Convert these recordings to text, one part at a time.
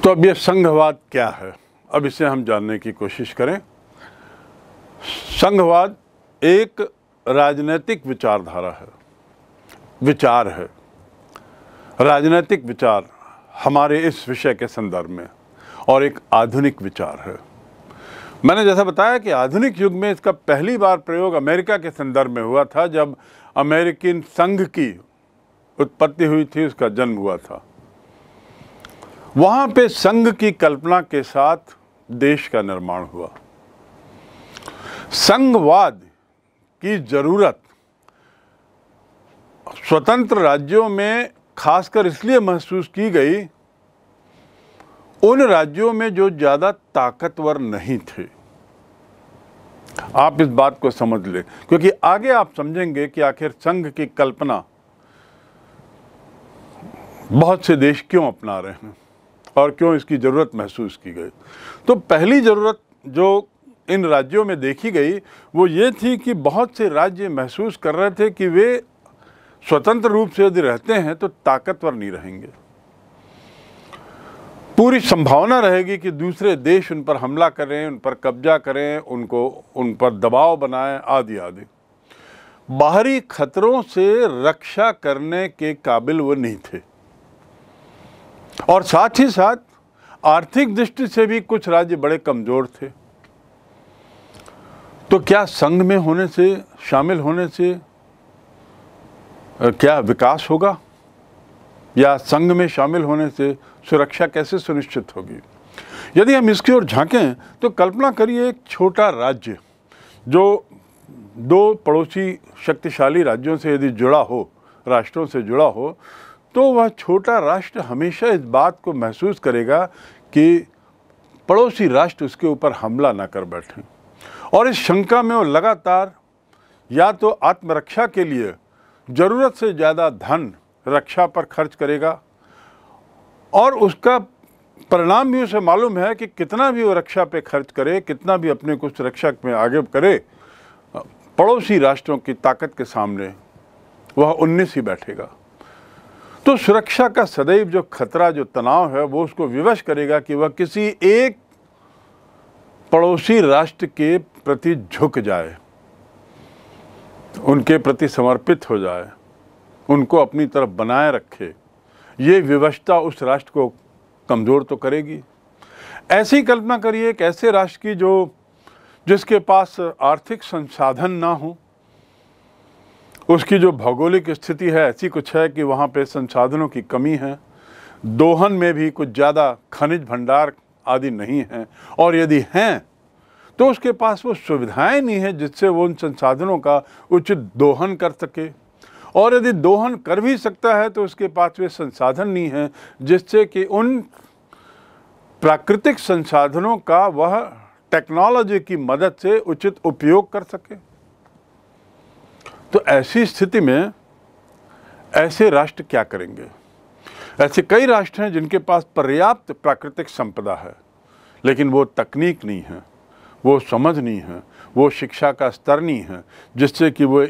तो अब ये संघवाद क्या है, अब इसे हम जानने की कोशिश करें। संघवाद एक राजनीतिक विचारधारा है, विचार है, राजनीतिक विचार हमारे इस विषय के संदर्भ में, और एक आधुनिक विचार है। मैंने जैसा बताया कि आधुनिक युग में इसका पहली बार प्रयोग अमेरिका के संदर्भ में हुआ था, जब अमेरिकन संघ की उत्पत्ति हुई थी, उसका जन्म हुआ था। वहाँ पे संघ की कल्पना के साथ देश का निर्माण हुआ। संघवाद की जरूरत स्वतंत्र राज्यों में खासकर इसलिए महसूस की गई, उन राज्यों में जो ज़्यादा ताकतवर नहीं थे। आप इस बात को समझ लें, क्योंकि आगे आप समझेंगे कि आखिर संघ की कल्पना बहुत से देश क्यों अपना रहे हैं और क्यों इसकी ज़रूरत महसूस की गई। तो पहली ज़रूरत जो इन राज्यों में देखी गई वो ये थी कि बहुत से राज्य महसूस कर रहे थे कि वे स्वतंत्र रूप से यदि रहते हैं तो ताकतवर नहीं रहेंगे। पूरी संभावना रहेगी कि दूसरे देश उन पर हमला करें, उन पर कब्जा करें, उन पर दबाव बनाएं, आदि आदि। बाहरी खतरों से रक्षा करने के काबिल वो नहीं थे, और साथ ही साथ आर्थिक दृष्टि से भी कुछ राज्य बड़े कमजोर थे। तो क्या संघ में होने से, शामिल होने से क्या विकास होगा, या संघ में शामिल होने से सुरक्षा कैसे सुनिश्चित होगी? यदि हम इसकी ओर झांकें तो कल्पना करिए एक छोटा राज्य जो दो पड़ोसी शक्तिशाली राज्यों से यदि जुड़ा हो, राष्ट्रों से जुड़ा हो, तो वह छोटा राष्ट्र हमेशा इस बात को महसूस करेगा कि पड़ोसी राष्ट्र उसके ऊपर हमला ना कर बैठे, और इस शंका में वो लगातार या तो आत्मरक्षा के लिए ज़रूरत से ज़्यादा धन रक्षा पर खर्च करेगा, और उसका परिणाम भी उसे मालूम है कि कितना भी वो रक्षा पे खर्च करे, कितना भी अपने को सुरक्षा में आगे करे, पड़ोसी राष्ट्रों की ताकत के सामने वह 19 ही बैठेगा। तो सुरक्षा का सदैव जो खतरा, जो तनाव है, वो उसको विवश करेगा कि वह किसी एक पड़ोसी राष्ट्र के प्रति झुक जाए, उनके प्रति समर्पित हो जाए, उनको अपनी तरफ बनाए रखे। ये विवशता उस राष्ट्र को कमज़ोर तो करेगी। ऐसी कल्पना करिए एक ऐसे राष्ट्र की जिसके पास आर्थिक संसाधन ना हो, उसकी जो भौगोलिक स्थिति है ऐसी कुछ है कि वहाँ पे संसाधनों की कमी है, दोहन में भी कुछ ज़्यादा खनिज भंडार आदि नहीं हैं, और यदि हैं तो उसके पास वो सुविधाएं नहीं है जिससे वो उन संसाधनों का उचित दोहन कर सके, और यदि दोहन कर भी सकता है तो उसके पास वे संसाधन नहीं हैं जिससे कि उन प्राकृतिक संसाधनों का वह टेक्नोलॉजी की मदद से उचित उपयोग कर सके। तो ऐसी स्थिति में ऐसे राष्ट्र क्या करेंगे? ऐसे कई राष्ट्र हैं जिनके पास पर्याप्त प्राकृतिक संपदा है, लेकिन वो तकनीक नहीं है, वो समझ नहीं है, वो शिक्षा का स्तर नहीं है जिससे कि वो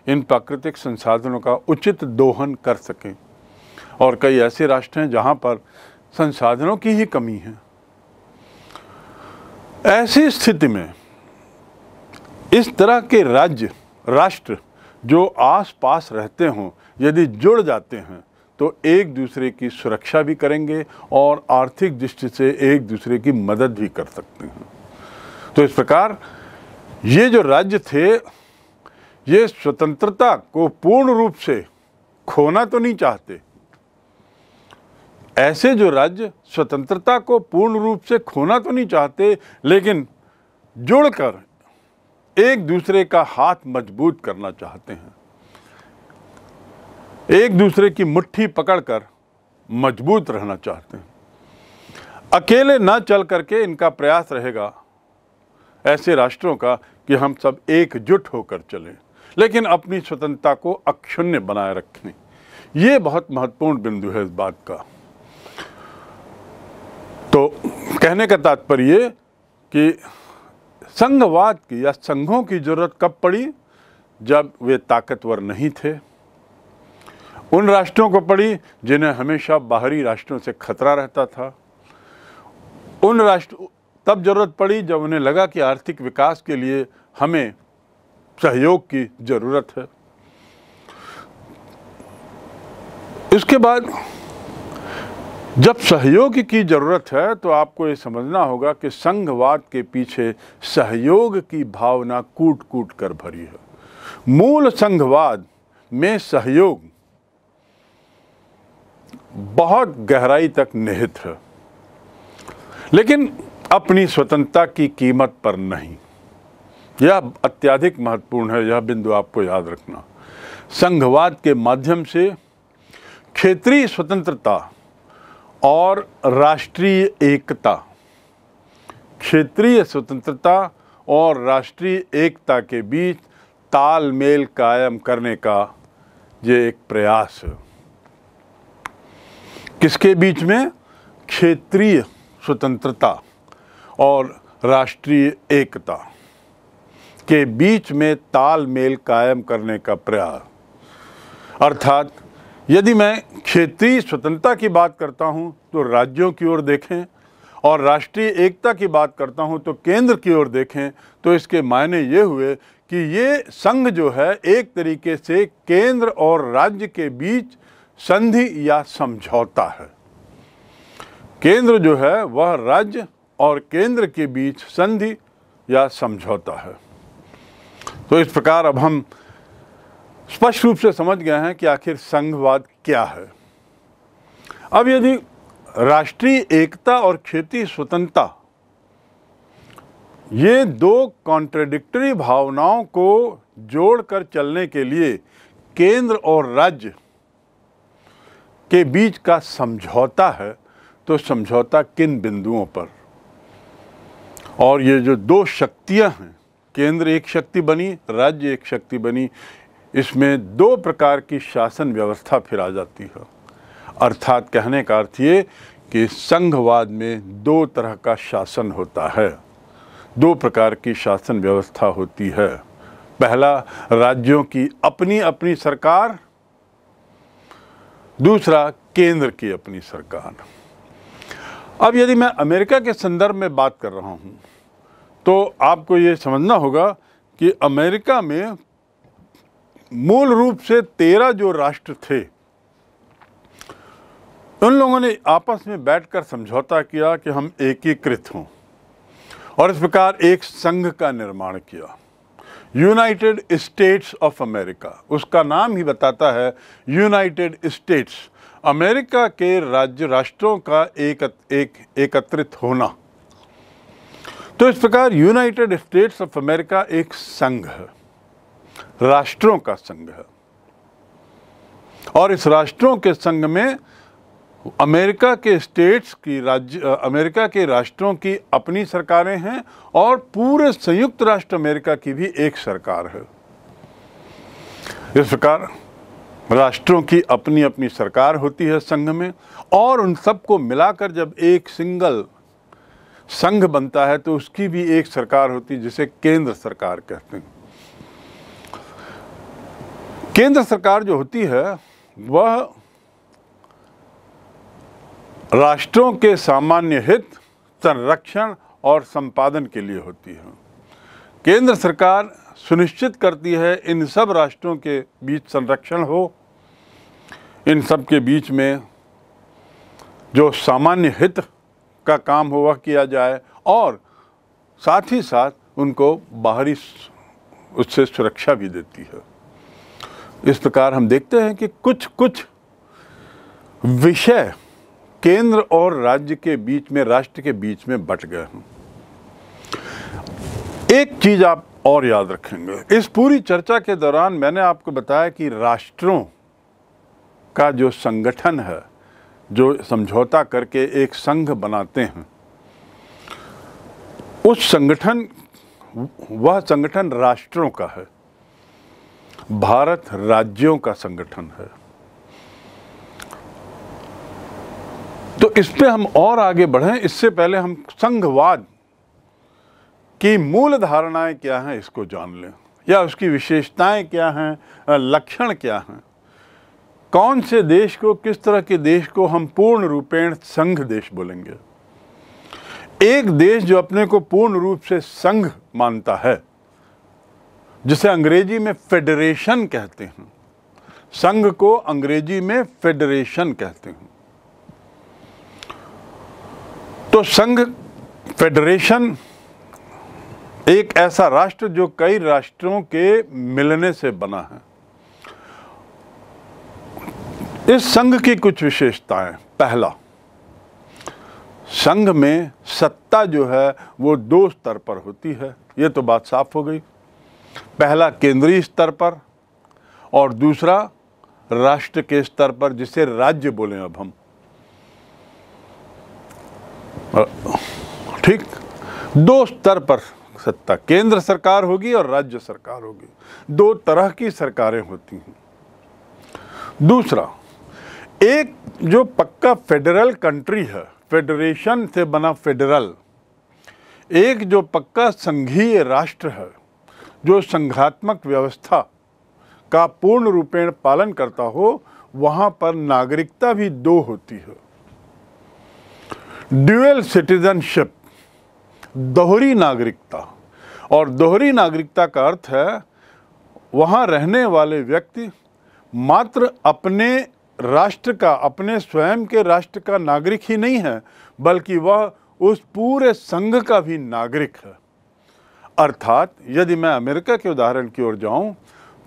इन प्राकृतिक संसाधनों का उचित दोहन कर सकें। और कई ऐसे राष्ट्र हैं जहाँ पर संसाधनों की ही कमी है। ऐसी स्थिति में इस तरह के राष्ट्र जो आस-पास रहते हों, यदि जुड़ जाते हैं तो एक दूसरे की सुरक्षा भी करेंगे और आर्थिक दृष्टि से एक दूसरे की मदद भी कर सकते हैं। तो इस प्रकार ये जो राज्य थे, ये स्वतंत्रता को पूर्ण रूप से खोना तो नहीं चाहते। ऐसे जो राज्य स्वतंत्रता को पूर्ण रूप से खोना तो नहीं चाहते, लेकिन जुड़कर एक दूसरे का हाथ मजबूत करना चाहते हैं, एक दूसरे की मुट्ठी पकड़कर मजबूत रहना चाहते हैं। अकेले ना चल करके इनका प्रयास रहेगा ऐसे राष्ट्रों का कि हम सब एकजुट होकर चलें, लेकिन अपनी स्वतंत्रता को अक्षुण्ण बनाए रखें। ये बहुत महत्वपूर्ण बिंदु है इस बात का। तो कहने का तात्पर्य ये कि संघवाद की या संघों की जरूरत कब पड़ी? जब वे ताकतवर नहीं थे उन राष्ट्रों को पड़ी जिन्हें हमेशा बाहरी राष्ट्रों से खतरा रहता था। उन राष्ट्र तब जरूरत पड़ी जब उन्हें लगा कि आर्थिक विकास के लिए हमें सहयोग की जरूरत है। इसके बाद जब सहयोग की जरूरत है तो आपको ये समझना होगा कि संघवाद के पीछे सहयोग की भावना कूट कूट कर भरी है। मूल संघवाद में सहयोग बहुत गहराई तक निहित है, लेकिन अपनी स्वतंत्रता की कीमत पर नहीं। यह अत्यधिक महत्वपूर्ण है, यह बिंदु आपको याद रखना। संघवाद के माध्यम से क्षेत्रीय स्वतंत्रता और राष्ट्रीय एकता, क्षेत्रीय स्वतंत्रता और राष्ट्रीय एकता के बीच तालमेल कायम करने का ये एक प्रयास है। किसके बीच में? क्षेत्रीय स्वतंत्रता और राष्ट्रीय एकता के बीच में तालमेल कायम करने का प्रयास। अर्थात यदि मैं क्षेत्रीय स्वतंत्रता की बात करता हूं तो राज्यों की ओर देखें, और राष्ट्रीय एकता की बात करता हूं तो केंद्र की ओर देखें, तो इसके मायने ये हुए कि ये संघ जो है एक तरीके से केंद्र और राज्य के बीच संधि या समझौता है। केंद्र जो है वह राज्य और केंद्र के बीच संधि या समझौता है। तो इस प्रकार अब हम स्पष्ट रूप से समझ गए हैं कि आखिर संघवाद क्या है। अब यदि राष्ट्रीय एकता और क्षेत्रीय स्वतंत्रता, ये दो कॉन्ट्रडिक्टरी भावनाओं को जोड़कर चलने के लिए केंद्र और राज्य के बीच का समझौता है, तो समझौता किन बिंदुओं पर? और ये जो दो शक्तियां हैं, केंद्र एक शक्ति बनी, राज्य एक शक्ति बनी, इसमें दो प्रकार की शासन व्यवस्था फिर आ जाती है। अर्थात कहने का अर्थ ये कि संघवाद में दो तरह का शासन होता है, दो प्रकार की शासन व्यवस्था होती है। पहला, राज्यों की अपनी अपनी सरकार, दूसरा केंद्र की अपनी सरकार। अब यदि मैं अमेरिका के संदर्भ में बात कर रहा हूं तो आपको ये समझना होगा कि अमेरिका में मूल रूप से 13 जो राष्ट्र थे, उन लोगों ने आपस में बैठकर समझौता किया कि हम एकीकृत हों, और इस प्रकार एक संघ का निर्माण किया, यूनाइटेड स्टेट्स ऑफ अमेरिका। उसका नाम ही बताता है यूनाइटेड स्टेट्स, अमेरिका के राज्य राष्ट्रों का एकत्रित होना। तो इस प्रकार यूनाइटेड स्टेट्स ऑफ अमेरिका एक संघ है, राष्ट्रों का संघ है, और इस राष्ट्रों के संघ में अमेरिका के स्टेट्स की अमेरिका के राष्ट्रों की अपनी सरकारें हैं, और पूरे संयुक्त राष्ट्र अमेरिका की भी एक सरकार है। इस प्रकार राष्ट्रों की अपनी अपनी सरकार होती है संघ में, और उन सबको मिलाकर जब एक सिंगल संघ बनता है तो उसकी भी एक सरकार होती है, जिसे केंद्र सरकार कहते हैं। केंद्र सरकार जो होती है वह राष्ट्रों के सामान्य हित, संरक्षण और संपादन के लिए होती है। केंद्र सरकार सुनिश्चित करती है इन सब राष्ट्रों के बीच संरक्षण हो, इन सब के बीच में जो सामान्य हित का काम हो वह किया जाए, और साथ ही साथ उनको बाहरी उससे सुरक्षा भी देती है। इस प्रकार हम देखते हैं कि कुछ कुछ विषय केंद्र और राज्य के बीच में, राष्ट्र के बीच में बट गए हैं। एक चीज आप और याद रखेंगे, इस पूरी चर्चा के दौरान मैंने आपको बताया कि राष्ट्रों का जो संगठन है, जो समझौता करके एक संघ बनाते हैं, वह संगठन राष्ट्रों का है, भारत राज्यों का संगठन है। तो इस पे हम और आगे बढ़ें, इससे पहले हम संघवाद की मूल धारणाएं क्या हैं इसको जान लें, या उसकी विशेषताएं क्या हैं, लक्षण क्या हैं। कौन से देश को, किस तरह के देश को हम पूर्ण रूपेण संघ देश बोलेंगे? एक देश जो अपने को पूर्ण रूप से संघ मानता है, जिसे अंग्रेजी में फेडरेशन कहते हैं, संघ को अंग्रेजी में फेडरेशन कहते हैं। तो संघ, फेडरेशन, एक ऐसा राष्ट्र जो कई राष्ट्रों के मिलने से बना है। इस संघ की कुछ विशेषताएं। पहला, संघ में सत्ता जो है वो दो स्तर पर होती है, ये तो बात साफ हो गई। पहला केंद्रीय स्तर पर और दूसरा राष्ट्र के स्तर पर, जिसे राज्य बोलें अब हम। ठीक, दो स्तर पर सत्ता, केंद्र सरकार होगी और राज्य सरकार होगी, दो तरह की सरकारें होती हैं। दूसरा, एक जो पक्का फेडरल कंट्री है, फेडरेशन से बना फेडरल, एक जो पक्का संघीय राष्ट्र है जो संघात्मक व्यवस्था का पूर्ण रूपेण पालन करता हो, वहां पर नागरिकता भी दो होती है। ड्यूअल सिटीजनशिप, दोहरी नागरिकता। और दोहरी नागरिकता का अर्थ है वहां रहने वाले व्यक्ति मात्र अपने राष्ट्र का, अपने स्वयं के राष्ट्र का नागरिक ही नहीं है, बल्कि वह उस पूरे संघ का भी नागरिक है। अर्थात यदि मैं अमेरिका के उदाहरण की ओर जाऊं,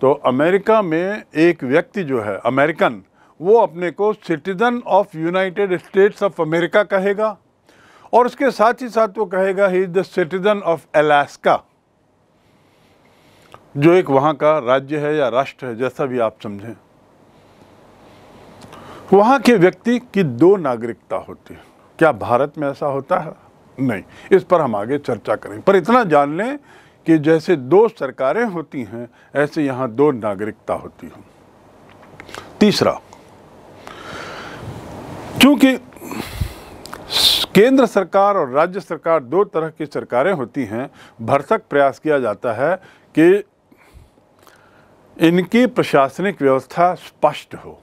तो अमेरिका में एक व्यक्ति जो है अमेरिकन, वो अपने को citizen of United states of America कहेगा, और उसके साथ ही साथ वो कहेगा he is the citizen of Alaska, जो एक वहां का राज्य है या राष्ट्र है, जैसा भी आप समझें। वहां के व्यक्ति की दो नागरिकता होती है। क्या भारत में ऐसा होता है? नहीं, इस पर हम आगे चर्चा करेंगे। पर इतना जान लें कि जैसे दो सरकारें होती हैं, ऐसे यहां दो नागरिकता होती है। तीसरा, चूंकि केंद्र सरकार और राज्य सरकार दो तरह की सरकारें होती हैं, भरसक प्रयास किया जाता है कि इनकी प्रशासनिक व्यवस्था स्पष्ट हो,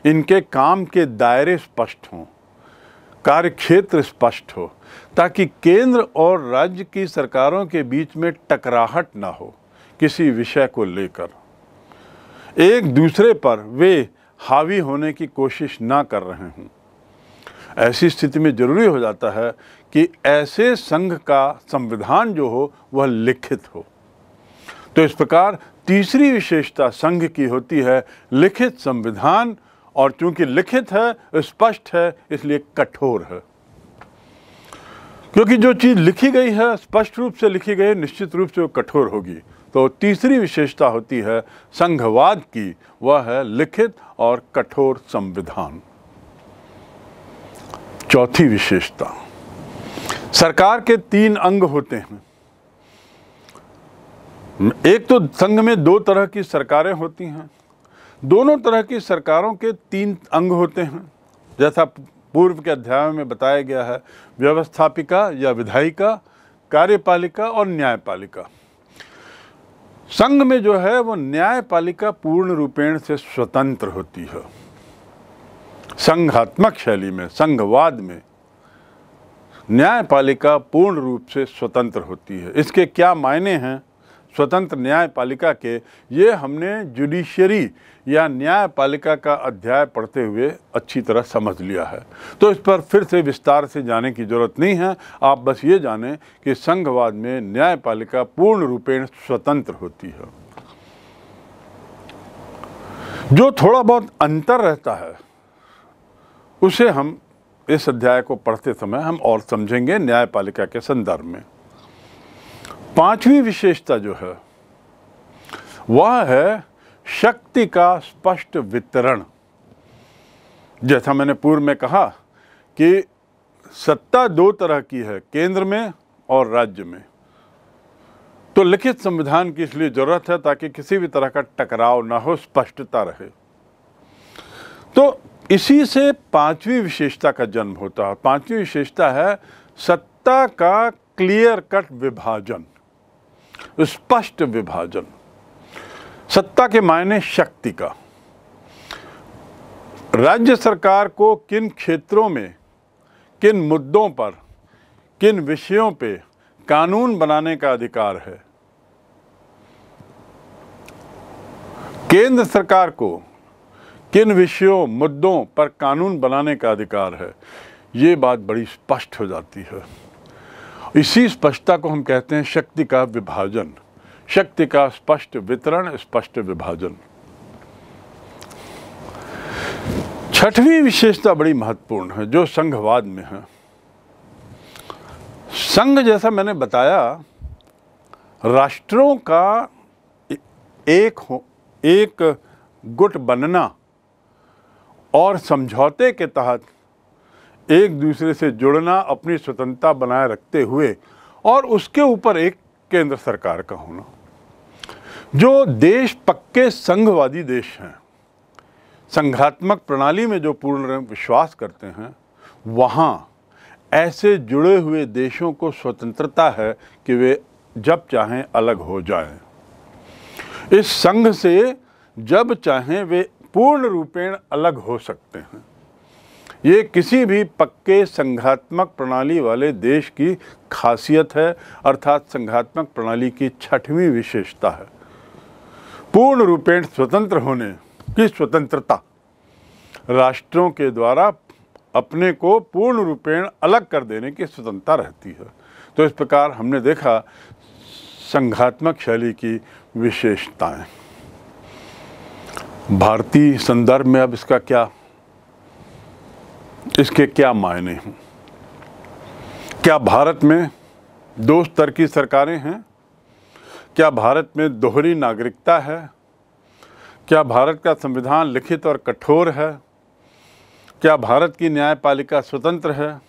इनके काम के दायरे स्पष्ट हों, कार्यक्षेत्र स्पष्ट हो, ताकि केंद्र और राज्य की सरकारों के बीच में टकराहट ना हो किसी विषय को लेकर, एक दूसरे पर वे हावी होने की कोशिश ना कर रहे हों। ऐसी स्थिति में जरूरी हो जाता है कि ऐसे संघ का संविधान जो हो वह लिखित हो। तो इस प्रकार तीसरी विशेषता संघ की होती है लिखित संविधान, और चूंकि लिखित है, स्पष्ट है, इसलिए कठोर है। क्योंकि जो चीज लिखी गई है, स्पष्ट रूप से लिखी गई है, निश्चित रूप से वो कठोर होगी। तो तीसरी विशेषता होती है संघवाद की, वह है लिखित और कठोर संविधान। चौथी विशेषता, सरकार के तीन अंग होते हैं। एक तो संघ में दो तरह की सरकारें होती हैं, दोनों तरह की सरकारों के तीन अंग होते हैं, जैसा पूर्व के अध्यायों में बताया गया है। व्यवस्थापिका या विधायिका, कार्यपालिका और न्यायपालिका। संघ में जो है वो न्यायपालिका पूर्ण रूपेण से स्वतंत्र होती है। संघात्मक शैली में, संघवाद में न्यायपालिका पूर्ण रूप से स्वतंत्र होती है। इसके क्या मायने हैं स्वतंत्र न्यायपालिका के, ये हमने जुडिशरी या न्यायपालिका का अध्याय पढ़ते हुए अच्छी तरह समझ लिया है, तो इस पर फिर से विस्तार से जाने की जरूरत नहीं है। आप बस ये जानें कि संघवाद में न्यायपालिका पूर्ण रूपेण स्वतंत्र होती है। जो थोड़ा बहुत अंतर रहता है उसे हम इस अध्याय को पढ़ते समय हम और समझेंगे न्यायपालिका के संदर्भ में। पांचवी विशेषता जो है वह है शक्ति का स्पष्ट वितरण। जैसा मैंने पूर्व में कहा कि सत्ता दो तरह की है, केंद्र में और राज्य में। तो लिखित संविधान की इसलिए जरूरत है ताकि किसी भी तरह का टकराव ना हो, स्पष्टता रहे। तो इसी से पांचवी विशेषता का जन्म होता है। पांचवी विशेषता है सत्ता का क्लियर कट विभाजन, स्पष्ट विभाजन। सत्ता के मायने शक्ति का। राज्य सरकार को किन क्षेत्रों में, किन मुद्दों पर, किन विषयों पे कानून बनाने का अधिकार है। केंद्र सरकार को किन विषयों, मुद्दों पर कानून बनाने का अधिकार है, ये बात बड़ी स्पष्ट हो जाती है। इसी स्पष्टता को हम कहते हैं शक्ति का विभाजन, शक्ति का स्पष्ट वितरण, स्पष्ट विभाजन। छठवीं विशेषता बड़ी महत्वपूर्ण है जो संघवाद में है। संघ, जैसा मैंने बताया, राष्ट्रों का एक गुट बनना और समझौते के तहत एक दूसरे से जुड़ना, अपनी स्वतंत्रता बनाए रखते हुए, और उसके ऊपर एक केंद्र सरकार का होना। जो देश पक्के संघवादी देश हैं, संघात्मक प्रणाली में जो पूर्ण विश्वास करते हैं, वहाँ ऐसे जुड़े हुए देशों को स्वतंत्रता है कि वे जब चाहें अलग हो जाएं। इस संघ से जब चाहें वे पूर्ण रूपेण अलग हो सकते हैं। ये किसी भी पक्के संघात्मक प्रणाली वाले देश की खासियत है, अर्थात संघात्मक प्रणाली की छठवीं विशेषता है। पूर्ण रूपेण स्वतंत्र होने की स्वतंत्रता, राष्ट्रों के द्वारा अपने को पूर्ण रूपेण अलग कर देने की स्वतंत्रता रहती है। तो इस प्रकार हमने देखा संघात्मक शैली की विशेषताएं। भारतीय संदर्भ में अब इसके क्या मायने हैं? क्या भारत में दो स्तर की सरकारें हैं? क्या भारत में दोहरी नागरिकता है? क्या भारत का संविधान लिखित और कठोर है? क्या भारत की न्यायपालिका स्वतंत्र है?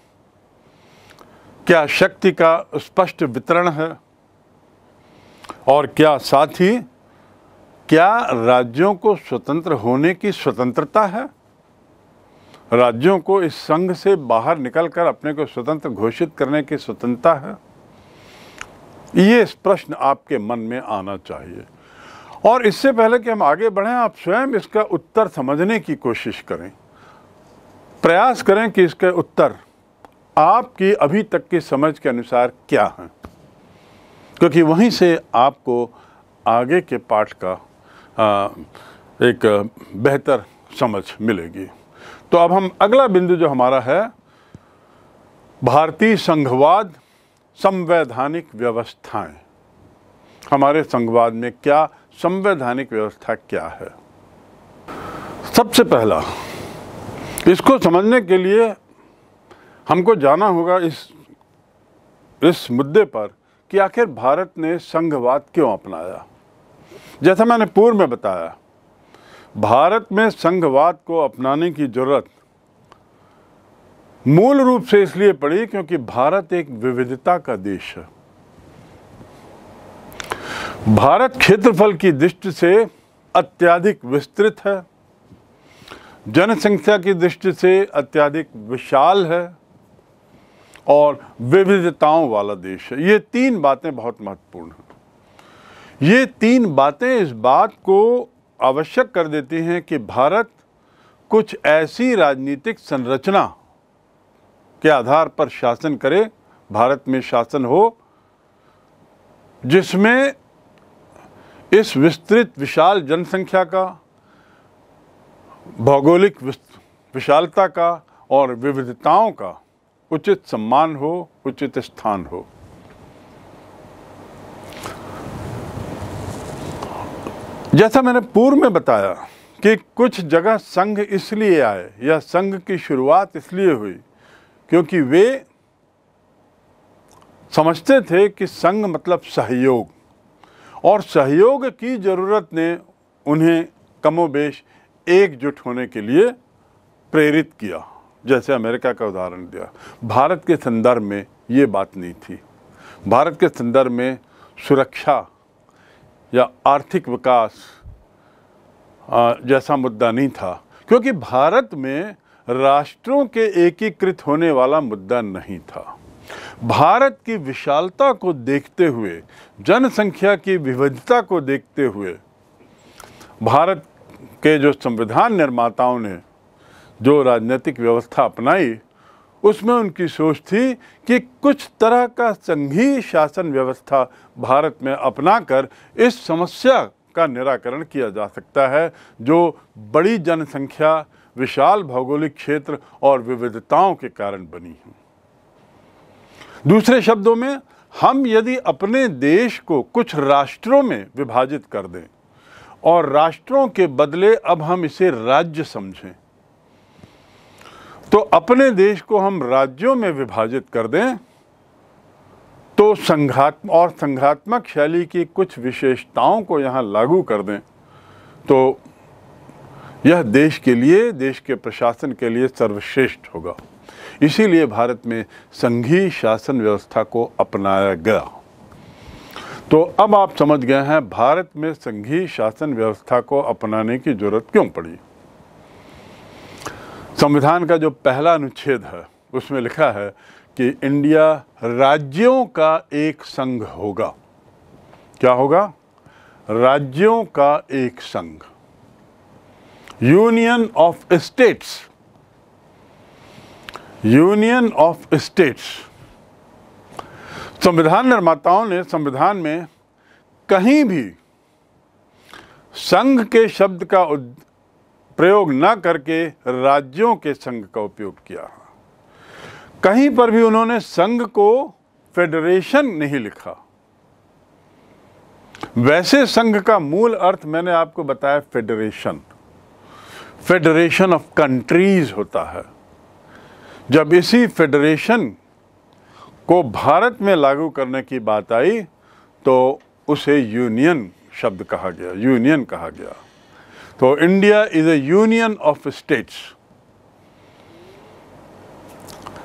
क्या शक्ति का स्पष्ट वितरण है? और क्या साथ ही राज्यों को स्वतंत्र होने की स्वतंत्रता है? राज्यों को इस संघ से बाहर निकलकर अपने को स्वतंत्र घोषित करने की स्वतंत्रता है? ये प्रश्न आपके मन में आना चाहिए। और इससे पहले कि हम आगे बढ़ें, आप स्वयं इसका उत्तर समझने की कोशिश करें, प्रयास करें कि इसके उत्तर आपकी अभी तक की समझ के अनुसार क्या हैं, क्योंकि वहीं से आपको आगे के पाठ का एक बेहतर समझ मिलेगी। तो अब हम अगला बिंदु जो हमारा है, भारतीय संघवाद, संवैधानिक व्यवस्थाएं। हमारे संघवाद में क्या संवैधानिक व्यवस्था क्या है? सबसे पहला, इसको समझने के लिए हमको जाना होगा इस मुद्दे पर कि आखिर भारत ने संघवाद क्यों अपनाया। जैसा मैंने पूर्व में बताया, भारत में संघवाद को अपनाने की जरूरत मूल रूप से इसलिए पड़ी क्योंकि भारत एक विविधता का देश है। भारत क्षेत्रफल की दृष्टि से अत्यधिक विस्तृत है, जनसंख्या की दृष्टि से अत्यधिक विशाल है और विविधताओं वाला देश है। ये तीन बातें बहुत महत्वपूर्ण हैं। ये तीन बातें इस बात को आवश्यक कर देती हैं कि भारत कुछ ऐसी राजनीतिक संरचना के आधार पर शासन करे, भारत में शासन हो जिसमें इस विस्तृत विशाल जनसंख्या का, भौगोलिक विशालता का और विविधताओं का उचित सम्मान हो, उचित स्थान हो। जैसा मैंने पूर्व में बताया कि कुछ जगह संघ इसलिए आए या संघ की शुरुआत इसलिए हुई क्योंकि वे समझते थे कि संघ मतलब सहयोग, और सहयोग की ज़रूरत ने उन्हें कमोबेश एकजुट होने के लिए प्रेरित किया। जैसे अमेरिका का उदाहरण दिया। भारत के संदर्भ में ये बात नहीं थी। भारत के संदर्भ में सुरक्षा या आर्थिक विकास जैसा मुद्दा नहीं था, क्योंकि भारत में राष्ट्रों के एकीकृत होने वाला मुद्दा नहीं था। भारत की विशालता को देखते हुए, जनसंख्या की विविधता को देखते हुए भारत के जो संविधान निर्माताओं ने जो राजनीतिक व्यवस्था अपनाई उसमें उनकी सोच थी कि कुछ तरह का संघीय शासन व्यवस्था भारत में अपनाकर इस समस्या का निराकरण किया जा सकता है जो बड़ी जनसंख्या, विशाल भौगोलिक क्षेत्र और विविधताओं के कारण बनी है। दूसरे शब्दों में, हम यदि अपने देश को कुछ राष्ट्रों में विभाजित कर दें और राष्ट्रों के बदले अब हम इसे राज्य समझें, तो अपने देश को हम राज्यों में विभाजित कर दें तो संघात्मक शैली की कुछ विशेषताओं को यहाँ लागू कर दें तो यह देश के लिए, देश के प्रशासन के लिए सर्वश्रेष्ठ होगा। इसीलिए भारत में संघीय शासन व्यवस्था को अपनाया गया। तो अब आप समझ गए हैं भारत में संघीय शासन व्यवस्था को अपनाने की जरूरत क्यों पड़ी। संविधान का जो पहला अनुच्छेद है उसमें लिखा है कि इंडिया राज्यों का एक संघ होगा। क्या होगा? राज्यों का एक संघ, union of states, union of states. संविधान निर्माताओं ने संविधान में कहीं भी संघ के शब्द का प्रयोग न करके राज्यों के संघ का उपयोग किया। कहीं पर भी उन्होंने संघ को फेडरेशन नहीं लिखा। वैसे संघ का मूल अर्थ मैंने आपको बताया फेडरेशन, फेडरेशन ऑफ कंट्रीज होता है। जब इसी फेडरेशन को भारत में लागू करने की बात आई तो उसे यूनियन शब्द कहा गया, यूनियन कहा गया। तो India is A union of states.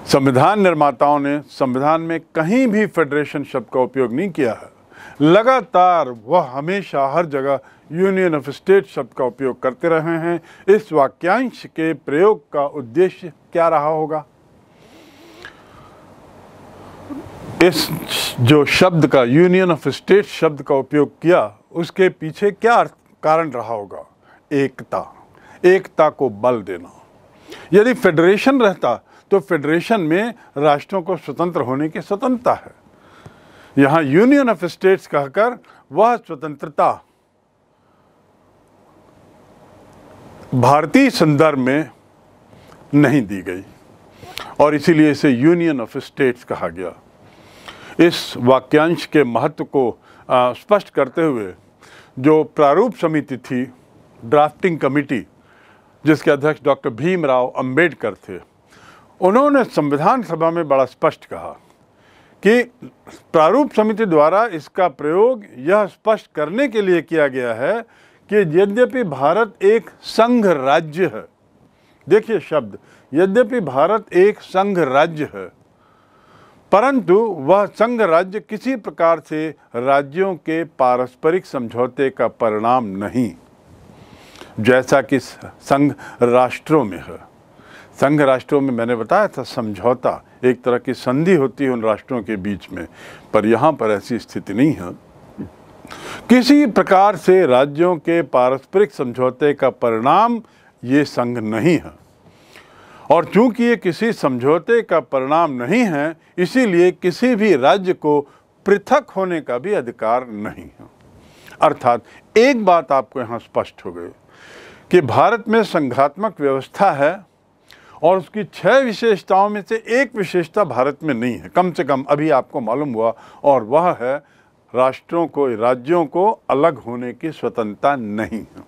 संविधान निर्माताओं ने संविधान में कहीं भी फेडरेशन शब्द का उपयोग नहीं किया है। लगातार वह हमेशा हर जगह यूनियन ऑफ स्टेट शब्द का उपयोग करते रहे हैं। इस वाक्यांश के प्रयोग का उद्देश्य क्या रहा होगा? इस जो शब्द का, यूनियन ऑफ स्टेट शब्द का उपयोग किया, उसके पीछे क्या कारण रहा होगा? एकता, एकता को बल देना। यदि फेडरेशन रहता तो फेडरेशन में राष्ट्रों को स्वतंत्र होने की स्वतंत्रता है। यहां यूनियन ऑफ स्टेट्स कहकर वह स्वतंत्रता भारतीय संदर्भ में नहीं दी गई और इसीलिए इसे यूनियन ऑफ स्टेट्स कहा गया। इस वाक्यांश के महत्व को स्पष्ट करते हुए जो प्रारूप समिति थी, ड्राफ्टिंग कमेटी, जिसके अध्यक्ष डॉक्टर भीमराव अंबेडकर थे, उन्होंने संविधान सभा में बड़ा स्पष्ट कहा कि प्रारूप समिति द्वारा इसका प्रयोग यह स्पष्ट करने के लिए किया गया है कि यद्यपि भारत एक संघ राज्य है, देखिए शब्द, यद्यपि भारत एक संघ राज्य है, परंतु वह संघ राज्य किसी प्रकार से राज्यों के पारस्परिक समझौते का परिणाम नहीं, जैसा कि संघ राष्ट्रों में है। संघ राष्ट्रों में मैंने बताया था समझौता, एक तरह की संधि होती है उन राष्ट्रों के बीच में, पर यहाँ पर ऐसी स्थिति नहीं है। किसी प्रकार से राज्यों के पारस्परिक समझौते का परिणाम ये संघ नहीं है, और चूंकि ये किसी समझौते का परिणाम नहीं है, इसीलिए किसी भी राज्य को पृथक होने का भी अधिकार नहीं है। अर्थात एक बात आपको यहाँ स्पष्ट हो गई कि भारत में संघात्मक व्यवस्था है और उसकी 6 विशेषताओं में से एक विशेषता भारत में नहीं है, कम से कम अभी आपको मालूम हुआ, और वह है राष्ट्रों को, राज्यों को अलग होने की स्वतंत्रता नहीं है।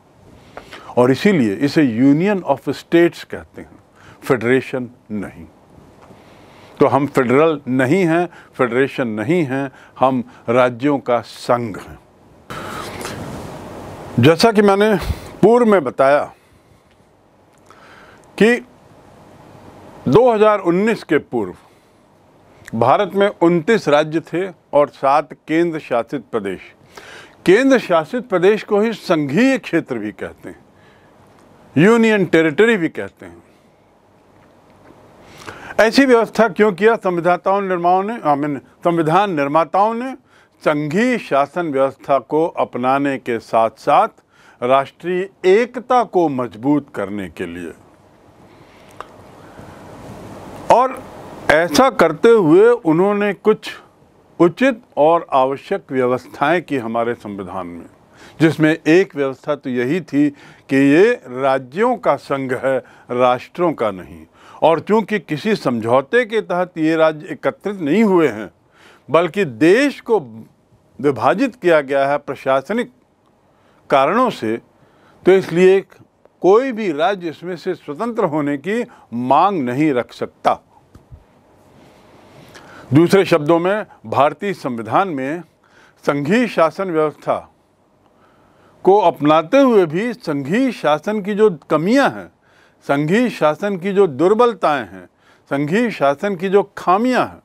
और इसीलिए इसे यूनियन ऑफ स्टेट्स कहते हैं, फेडरेशन नहीं। तो हम फेडरल नहीं हैं, फेडरेशन नहीं हैं, हम राज्यों का संघ हैं। जैसा कि मैंने पूर्व में बताया कि 2019 के पूर्व भारत में 29 राज्य थे और 7 केंद्र शासित प्रदेश। केंद्र शासित प्रदेश को ही संघीय क्षेत्र भी कहते हैं, यूनियन टेरिटरी भी कहते हैं। ऐसी व्यवस्था क्यों किया संविधान निर्माताओं ने? संघीय शासन व्यवस्था को अपनाने के साथ साथ राष्ट्रीय एकता को मजबूत करने के लिए। और ऐसा करते हुए उन्होंने कुछ उचित और आवश्यक व्यवस्थाएं की हमारे संविधान में, जिसमें एक व्यवस्था तो यही थी कि ये राज्यों का संघ है, राष्ट्रों का नहीं। और चूंकि किसी समझौते के तहत ये राज्य एकत्रित नहीं हुए हैं, बल्कि देश को विभाजित किया गया है प्रशासनिक कारणों से, तो इसलिए कोई भी राज्य इसमें से स्वतंत्र होने की मांग नहीं रख सकता। दूसरे शब्दों में, भारतीय संविधान में संघीय शासन व्यवस्था को अपनाते हुए भी संघीय शासन की जो कमियां हैं, संघीय शासन की जो दुर्बलताएं हैं, संघीय शासन की जो खामियां हैं,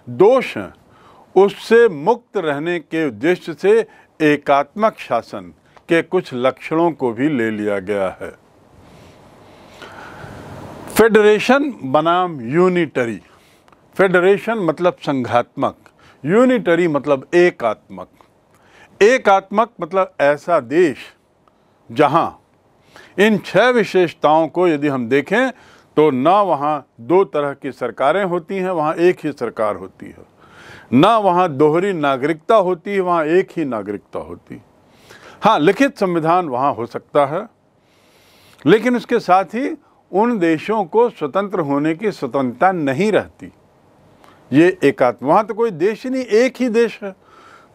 दोष हैं, उससे मुक्त रहने के उद्देश्य से एकात्मक शासन के कुछ लक्षणों को भी ले लिया गया है। फेडरेशन बनाम यूनिटरी। फेडरेशन मतलब संघात्मक, यूनिटरी मतलब एकात्मक। एकात्मक मतलब ऐसा देश जहां इन 6 विशेषताओं को यदि हम देखें तो ना वहां 2 तरह की सरकारें होती हैं, वहां एक ही सरकार होती है, ना वहां दोहरी नागरिकता होती है, वहां एक ही नागरिकता होती है। हाँ, लिखित संविधान वहां हो सकता है, लेकिन उसके साथ ही उन देशों को स्वतंत्र होने की स्वतंत्रता नहीं रहती। ये एकात्म, वहां तो कोई देश ही नहीं, एक ही देश है,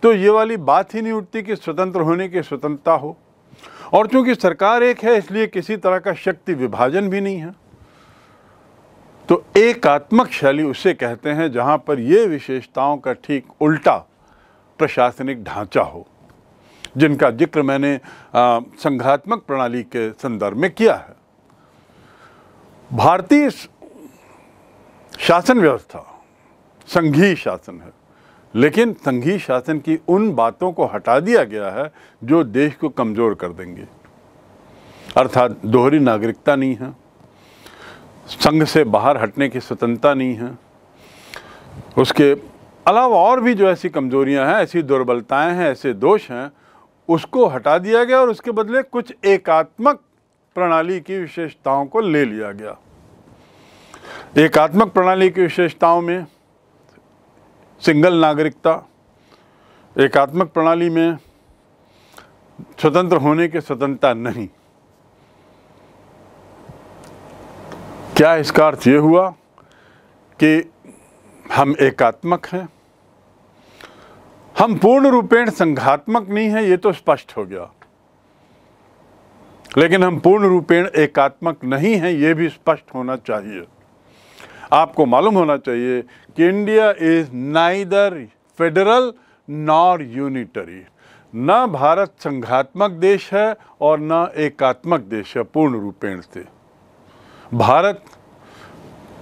तो ये वाली बात ही नहीं उठती कि स्वतंत्र होने की स्वतंत्रता हो। और चूंकि सरकार एक है, इसलिए किसी तरह का शक्ति विभाजन भी नहीं है। तो एकात्मक शैली उसे कहते हैं जहां पर ये विशेषताओं का ठीक उल्टा प्रशासनिक ढांचा हो, जिनका जिक्र मैंने संघात्मक प्रणाली के संदर्भ में किया है। भारतीय शासन व्यवस्था संघीय शासन है, लेकिन संघीय शासन की उन बातों को हटा दिया गया है जो देश को कमजोर कर देंगे। अर्थात दोहरी नागरिकता नहीं है, संघ से बाहर हटने की स्वतंत्रता नहीं है, उसके अलावा और भी जो ऐसी कमजोरियां हैं, ऐसी दुर्बलताएं हैं, ऐसे दोष हैं, उसको हटा दिया गया और उसके बदले कुछ एकात्मक प्रणाली की विशेषताओं को ले लिया गया। एकात्मक प्रणाली की विशेषताओं में सिंगल नागरिकता, एकात्मक प्रणाली में स्वतंत्र होने की स्वतंत्रता नहीं। क्या इसका अर्थ ये हुआ कि हम एकात्मक हैं? हम पूर्ण रूपेण संघात्मक नहीं है, ये तो स्पष्ट हो गया, लेकिन हम पूर्ण रूपेण एकात्मक नहीं हैं, ये भी स्पष्ट होना चाहिए। आपको मालूम होना चाहिए कि India is neither federal nor unitary. न भारत संघात्मक देश है और न एकात्मक देश है पूर्ण रूपेण से। भारत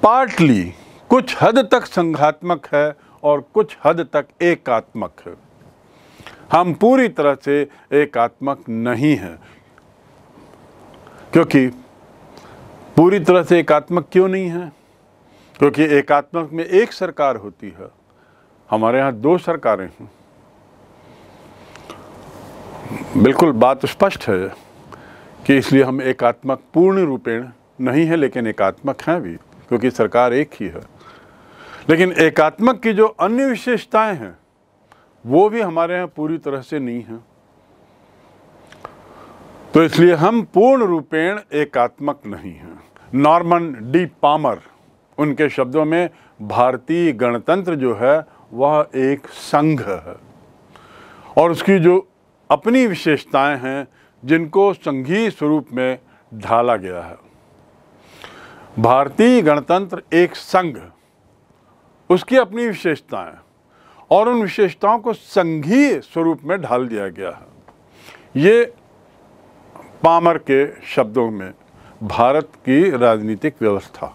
पार्टली, कुछ हद तक संघात्मक है और कुछ हद तक एकात्मक है। हम पूरी तरह से एकात्मक नहीं हैं। क्योंकि पूरी तरह से एकात्मक क्यों नहीं है? क्योंकि एकात्मक में एक सरकार होती है, हमारे यहाँ 2 सरकारें हैं। बिल्कुल बात स्पष्ट है कि इसलिए हम एकात्मक पूर्ण रूपेण नहीं है, लेकिन एकात्मक हैं भी, क्योंकि सरकार एक ही है। लेकिन एकात्मक की जो अन्य विशेषताएं हैं वो भी हमारे यहाँ पूरी तरह से नहीं है। तो इसलिए हम पूर्ण रूपेण एकात्मक नहीं हैं। नॉर्मन डी पामर, उनके शब्दों में भारतीय गणतंत्र जो है वह एक संघ है और उसकी जो अपनी विशेषताएं हैं जिनको संघीय स्वरूप में ढाला गया है। भारतीय गणतंत्र एक संघ, उसकी अपनी विशेषताएं और उन विशेषताओं को संघीय स्वरूप में ढाल दिया गया है। ये पामर के शब्दों में भारत की राजनीतिक व्यवस्था।